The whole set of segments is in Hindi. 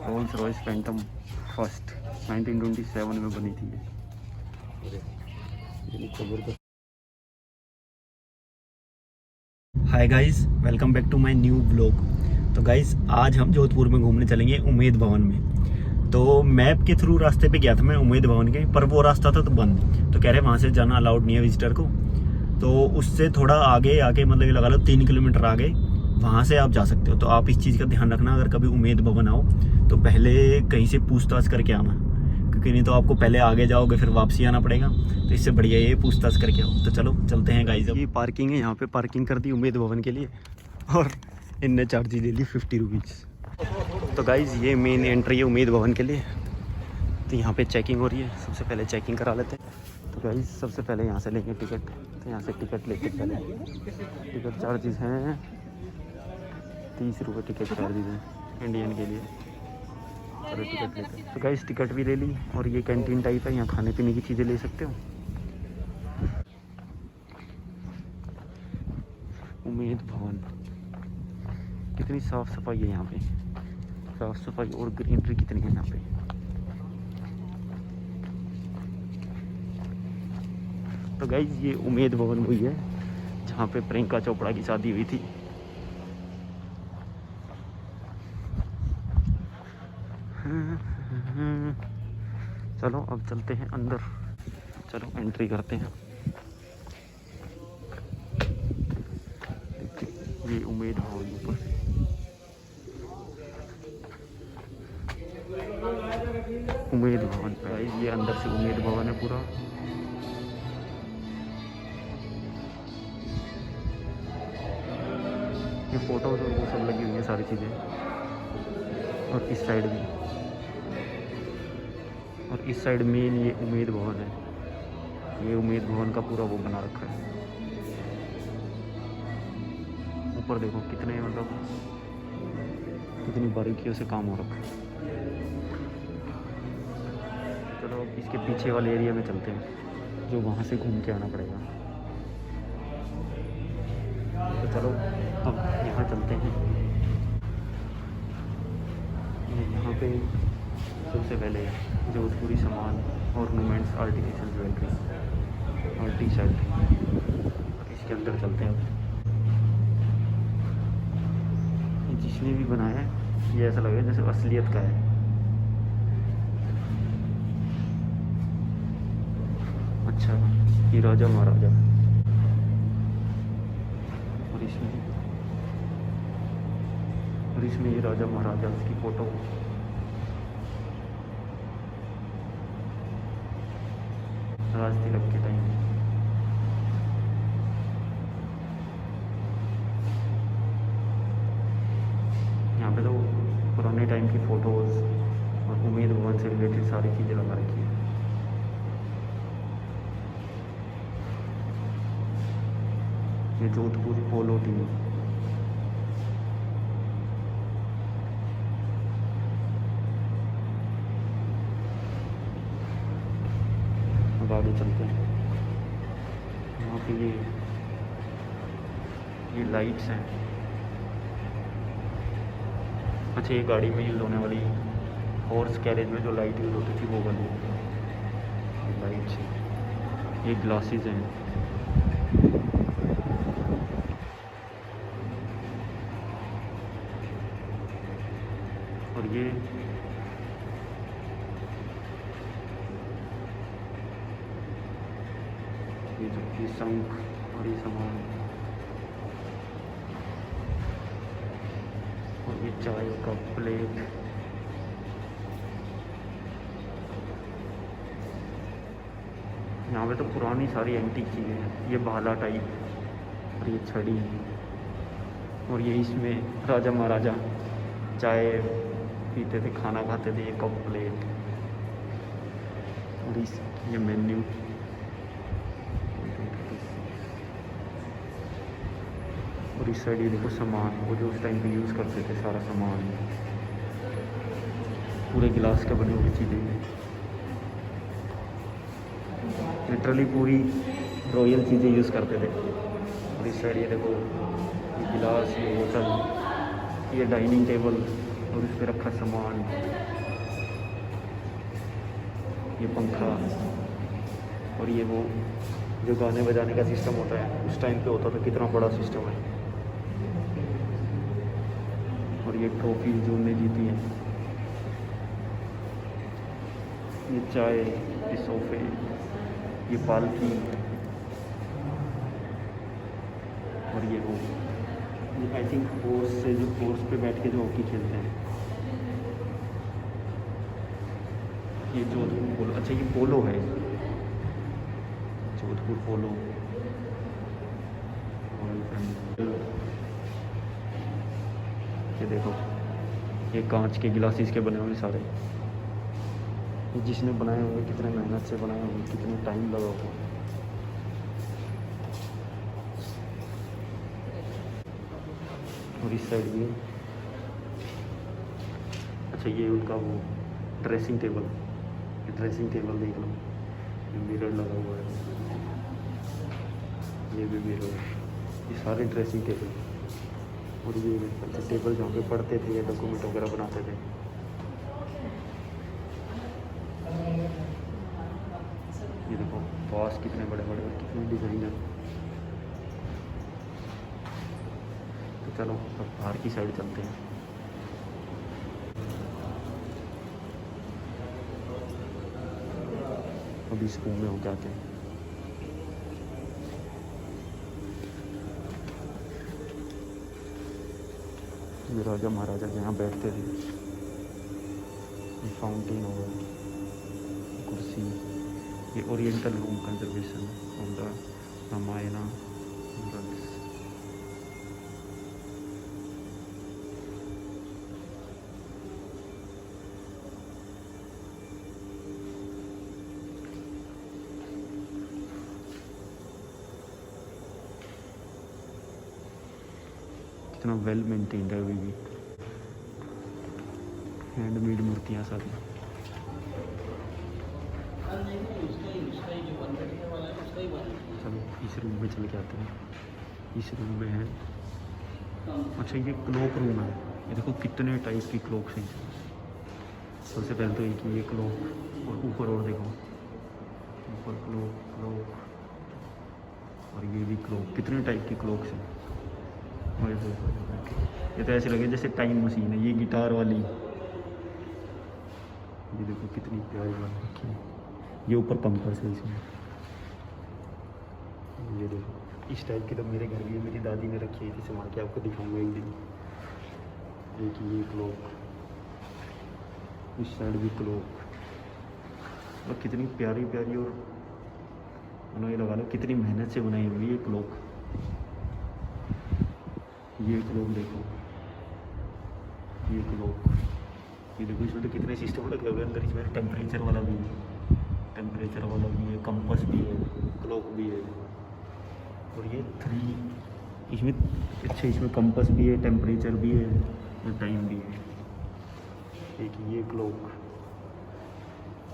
रोल्स रॉयस फैंटम फर्स्ट 1927 में बनी थी ये। Hi guys, welcome back to my new blog. तो गाइस आज हम जोधपुर में घूमने चलेंगे उम्मीद भवन में। तो मैप के थ्रू रास्ते पे गया था मैं उम्मीद भवन के, पर वो रास्ता था तो बंद। तो कह रहे वहाँ से जाना अलाउड नहीं है विजिटर को। तो उससे थोड़ा आगे आगे मतलब लगा लो 3 किलोमीटर आगे वहाँ से आप जा सकते हो। तो आप इस चीज़ का ध्यान रखना, अगर कभी उम्मीद भवन आओ तो पहले कहीं से पूछताछ करके आना, क्योंकि नहीं तो आपको पहले आगे जाओगे फिर वापसी आना पड़ेगा। तो इससे बढ़िया ये पूछताछ करके आओ। तो चलो चलते हैं गाइस। ये पार्किंग है, यहाँ पे पार्किंग कर दी उम्मीद भवन के लिए और इनने चार्ज ले ली 50 रुपीज़। तो गाइस ये मेन एंट्री है उम्मीद भवन के लिए। तो यहाँ पे चेकिंग हो रही है, सबसे पहले चेकिंग करा लेते हैं। तो गाइस सबसे पहले यहाँ से लेंगे टिकट। तो यहाँ से टिकट लेते पहले टिकट चार्जेस हैं 30 रुपये टिकट चार्जेस हैं इंडियन के लिए। चलो टिकट लेते हैं। तो गाइस टिकट भी ले ली और ये कैंटीन टाइप है, यहाँ खाने पीने की चीज़ें ले सकते हो। उम्मीद भवन कितनी साफ़ सफाई है यहाँ पे, साफ़ सफाई और ग्रीनरी कितनी है यहाँ पे। तो गाइस ये उम्मीद भवन वही है जहाँ पे प्रियंका चोपड़ा की शादी हुई थी। चलो अब चलते हैं अंदर, चलो एंट्री करते हैं। ये उम्मीद भवन ऊपर से उम्मीद भवन पे, ये अंदर से उम्मीद भवन है पूरा। ये फोटोज और वो सब लगी हुई है सारी चीज़ें, और इस साइड भी, और इस साइड मेन ये उम्मीद भवन है। ये उम्मीद भवन का पूरा वो बना रखा है। ऊपर देखो कितने मतलब कितनी बारीकियों से काम हो रखा है। चलो अब इसके पीछे वाले एरिया में चलते हैं, जो वहाँ से घूम के आना पड़ेगा। तो चलो अब यहाँ चलते हैं। यहाँ पे सबसे पहले जोधपुरी सामान, ऑर्नामेंट्स, आर्टिफिशियल ज्वेलरी और टी शर्ट। इसके अंदर चलते हैं। जिसने भी बनाया है ये ऐसा लगे जैसे असलियत का है। अच्छा ये राजा महाराजा, और इसमें ये राजा महाराजा की फोटो, राज तिलक के टाइम। यहाँ पे तो पुराने टाइम की फ़ोटोज़ और उम्मीद भवन से रिलेटेड सारी चीज़ें लगा रखी है। ये जोधपुर पोलो टीम। अब आगे चलते हैं। यहाँ पे ये लाइट्स हैं। अच्छा ये गाड़ी में यूज़ होने वाली हॉर्स कैरेज में जो लाइट यूज़ होती थी वो बनी लाइट्स। ये ग्लासेस हैं। और ये शंख और ये सामान, और ये चाय का प्लेट। यहाँ पे तो पुरानी सारी एंटीक चीज़ें हैं। ये भाला टाइप, और ये छड़ी, और ये इसमें राजा महाराजा चाय पीते थे, खाना खाते थे। ये कप प्लेट, और ये मेन्यू। और इस साइड ये देखो सामान, वो जो उस टाइम पे यूज़ करते थे सारा सामान, पूरे गिलास के बने हुई चीज़ें। लिटरली पूरी रॉयल चीज़ें यूज़ करते थे। और इस साइड ये देखो ये गिलास, ये बोतल, ये डाइनिंग टेबल, और उस पर रखा सामान, ये पंखा, और ये वो जो गाने बजाने का सिस्टम होता है उस टाइम पे होता था, कितना बड़ा सिस्टम है। और ये ट्रॉफी जो उन्होंने जीती है, ये चाय, ये सोफे, ये पालकी, और ये वो आई थिंक फोर्स से जो फोर्स पे बैठ के जो हॉकी खेलते हैं, ये जोधपुर पोलो। अच्छा ये पोलो है, जोधपुर पोलो। ये देखो, ये कांच के गिलासेस के बने हुए सारे, जिसने बनाए होंगे कितने मेहनत से बनाए होंगे, कितने टाइम लगा होगा। और इस साइड भी, अच्छा ये उनका वो ड्रेसिंग टेबल, ये ड्रेसिंग टेबल देख लो, ये मिरर लगा हुआ है, ये भी मिरर, ये सारे ड्रेसिंग टेबल। और ये टेबल जहाँ पे पढ़ते थे या डॉक्यूमेंट वगैरह बनाते थे। ये देखो बॉस कितने बड़े बड़े और कितने डिजाइनर। तो चलो अब बाहर की साइड चलते हैं। अभी इस रूम में हो क्या क्या, ये राजा महाराजा यहाँ बैठते थे। ये फाउंटेन हो गया, कुर्सी, ये oriental room conservation of the Ramayan. कितना वेल मेंटेन्ड है अभी भी, हैंडमेड मूर्तियाँ सारी। चलो इस रूम में चल के आते हैं। इस रूम में है, अच्छा ये क्लॉक रूम है। ये देखो कितने टाइप की क्लॉक्स हैं। सबसे पहले तो एक ये क्लॉक, और ऊपर और देखो, ऊपर क्लॉक, और ये भी क्लॉक, कितने टाइप की क्लॉक्स हैं। और ये तो ऐसे लगे जैसे टाइम मशीन है। ये गिटार वाली, ये देखो कितनी प्यारी वाली रखी है। ये ऊपर कंपास है इसमें। ये देखो इस टाइप की तो मेरे घर भी मेरी दादी ने रखी है, इसे मार के आपको दिखाऊंगा एक दिन। एक ये क्लॉक, इस साइड भी क्लॉक, और कितनी प्यारी प्यारी, और उन्होंने लगा लो कितनी मेहनत से बनाई हुई ये क्लॉक। ये क्लॉक देखो, ये क्लॉक, ये देखो इसमें तो कितने सिस्टम लगे हुए अंदर। इसमें टेम्परेचर वाला भी है, कंपास भी है, क्लॉक भी है। और ये 3 इसमें, अच्छा इसमें कंपास भी है, टेम्परेचर भी है और टाइम भी है। एक ये क्लॉक,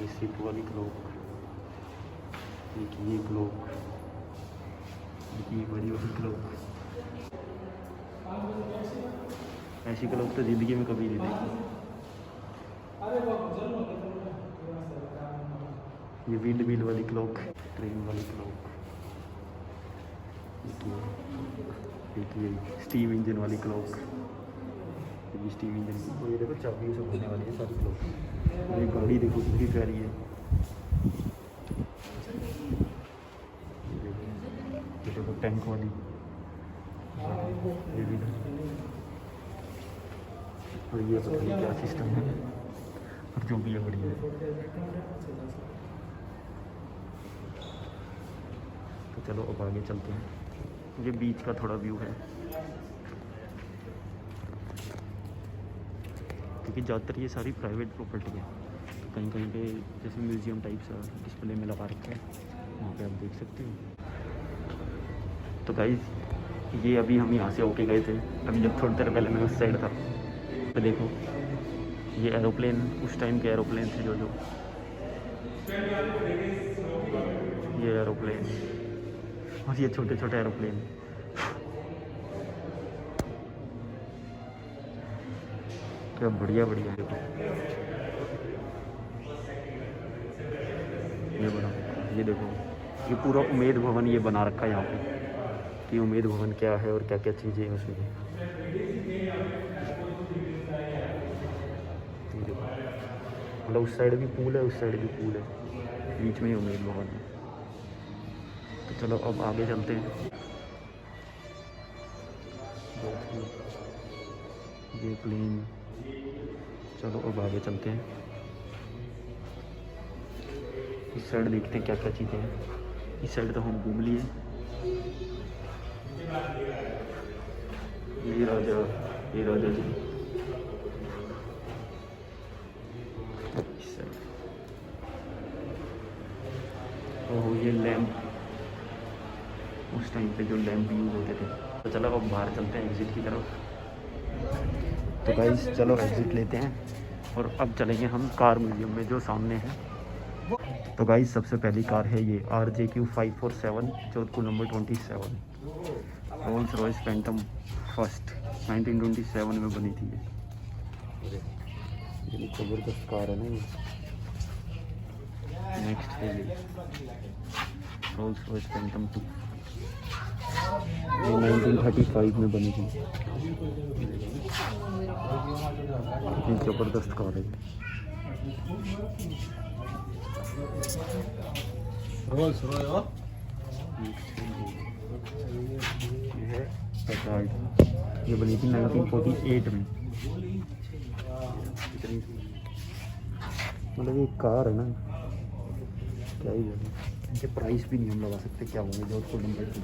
ये शिप वाली क्लॉक, एक ये क्लॉक, एक ये बड़ी वाली क्लॉक। ऐसी क्लॉक तो ज़िंदगी में कभी नहीं देखी। ये विंड मिल वाली क्लॉक, ट्रेन वाली क्लॉक, एक ये स्टीम इंजन वाली क्लॉक, ये स्टीम इंजन की। और ये देखो चाबी से होने वाली है सारी क्लॉक। और ये गाड़ी देखो कितनी प्यारी है। ये देखो टैंक वाली, ये भी। और ये पता नहीं क्या सिस्टम है, और जो भी है बढ़िया है। तो चलो अब आगे चलते हैं। ये बीच का थोड़ा व्यू है, क्योंकि ज़्यादातर ये सारी प्राइवेट प्रॉपर्टी है। तो कहीं कहीं पे जैसे म्यूज़ियम टाइप सा डिस्प्ले में लगा रखा है, वहाँ पे आप देख सकते हो। तो गाइस ये अभी हम यहाँ से होके गए थे, अभी जब थोड़ी देर पहले मैं उस साइड था। तो देखो ये एरोप्लेन, उस टाइम के एरोप्लेन थे जो ये एरोप्लेन, और ये छोटे छोटे एरोप्लेन। क्या बढ़िया बढ़िया। देखो ये बना, ये देखो, ये पूरा उम्मेद भवन ये बना रखा है यहाँ पे कि उम्मेद भवन क्या है और क्या क्या चीज़ें हैं उसमें। ये देखो, मतलब उस साइड भी पूल है, उस साइड भी पूल है, बीच में ही उम्मेद भवन है। तो चलो अब आगे चलते हैं। ये प्लेन, चलो अब आगे चलते हैं। इस साइड देखते हैं क्या क्या चीज़ें हैं। इस साइड तो हम घूम लिए। ये राजा जी। इस साइड ओह, ये लैंप, उस टाइम पे जो लैंप यूज होते थे। तो चलो अब बाहर चलते हैं एग्जिट की तरफ। तो गाइस चलो एग्जिट लेते हैं और अब चलेंगे हम कार म्यूजियम में जो सामने है। तो गाइस सबसे पहली कार है ये RJQ 547, Jodhpur number 27, Rolls Royce Phantom first, 1927 में बनी थी ये ज़बरदस्त कार है ना ये। नेक्स्ट है ये रोल्स रॉयस फैंटम 2, ये 1935 में बनी थी। कितनी ज़बरदस्त कार है रोल्स रॉयस। ये है पैसार्ड, ये बनी थी 1948 में। मतलब ये कार है ना, क्या ही बोले, इनके प्राइस भी नहीं हम लगा सकते क्या होंगे जोधपुर नंबर 2।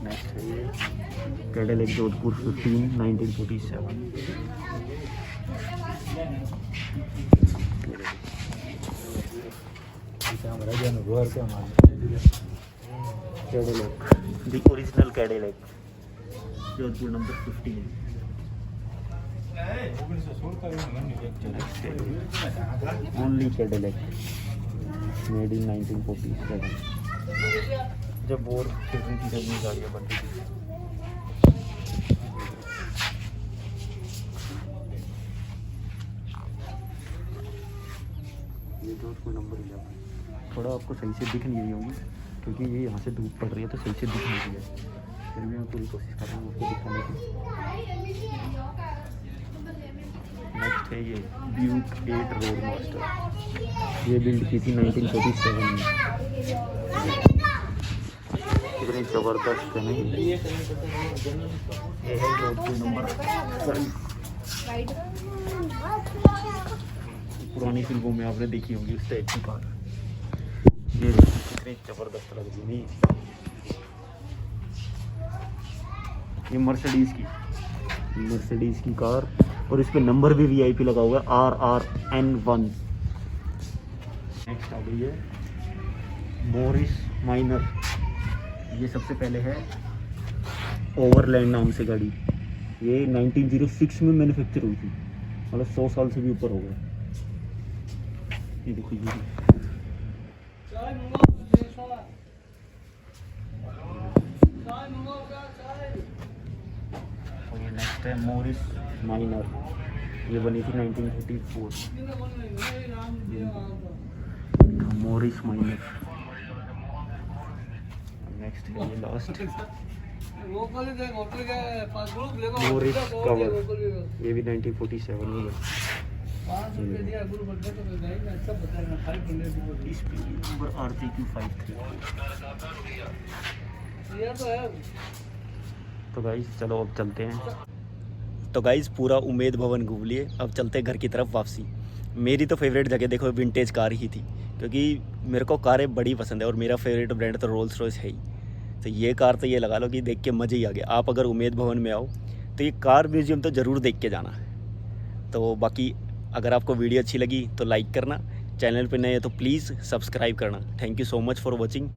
नेक्स्ट है ये Cadillac Jodhpur 15, 1947। Cadillac, the original Cadillac Jodhpur number 15। Only Cadillac, made in 1947। जब और कितनी कितनी गाड़ियाँ बन रही थी। ये जोधपुर नंबर 11, थोड़ा आपको सही से दिख नहीं रही होगी क्योंकि ये यहाँ से धूप पड़ रही है तो सही से दिख नहीं रही है, फिर भी मैं पूरी कोशिश कर रहा हूँ आपको दिखाने की। नेक्स्ट है ये ड्यूक 8 रोड मास्टर, ये बिल्ड की थी 1947 में। कितनी ज़बरदस्त है नहीं। ये है जोधपुर नंबर 5, पुरानी फिल्मों में आपने देखी होंगी उस टाइप की कार। ये कितनी ज़बरदस्त लग रही है। ये मर्सिडीज़ की कार और इस पे नंबर भी VIP लगा हुआ है RRN1। नेक्स्ट आ गई है मोरिस माइनर, ये सबसे पहले है ओवरलैंड नाम से गाड़ी। ये 1906 में मैन्युफैक्चर हुई थी, मतलब 100 साल से भी ऊपर हो गया। ये देखो ये और ये नेक्स्ट है मोरिस माइनर, ये बनी थी 1934। Morris minor. नेक्स्ट है ये लास्ट मोरिस कवर, ये भी 1947 में बनी। Number RJQ 53। तो गाइस चलो अब चलते हैं। तो गाइस पूरा उम्मेद भवन घूम लिए, अब चलते हैं घर की तरफ वापसी। मेरी तो फेवरेट जगह देखो विंटेज कार ही थी, क्योंकि मेरे को कारें बड़ी पसंद है और मेरा फेवरेट ब्रांड तो रोल्स रॉयस है ही। तो ये कार तो ये लगा लो कि देख के मज़े ही आ गया। आप अगर उम्मेद भवन में आओ तो ये कार म्यूजियम तो ज़रूर देख के जाना। तो बाकी अगर आपको वीडियो अच्छी लगी तो लाइक करना, चैनल पे नए हैं तो प्लीज़ सब्सक्राइब करना। Thank you so much for watching.